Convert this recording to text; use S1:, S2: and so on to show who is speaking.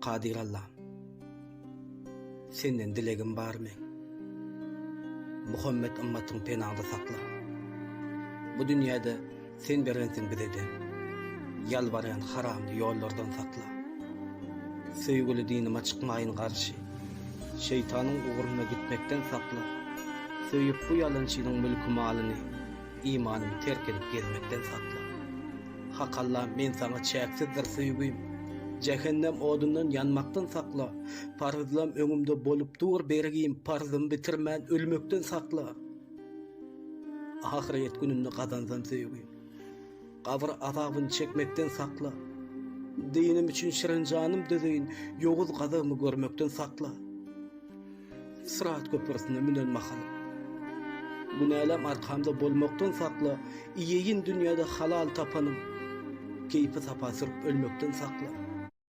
S1: Kadir Allah'ım, senden dilegim bar men. Muhammed ümmetin penağında sakla. Bu dünyada sen berensin bize de. Yalvarayan haramlı yollardan sakla. Sevgili dinime çıkmayın karşı. Şeytanın uğruna gitmekten sakla. Söyüp bu yalancının mülkü malını, imanımı terk edip gezmekten sakla. Hak Allah, men sana çeksizdir sevgiyim. Cehennem odundan yanmaktan sakla. Parzlam öňümde bolup dur bergiyim. Parzımı bitirmän ölmekten sakla. Ahiret gününde kazanzam sevgiyim. Kabr azabını çekmekten sakla. Dinim için şirin canım dediğin yoğuz gazabımı görmekten sakla. Sırat köprüsüne münen mahalı. Günahlam arkamda bolmaktan sakla. İyiyin dünyada halal tapanım. Keyfi sapa sürüp ölmekten sakla.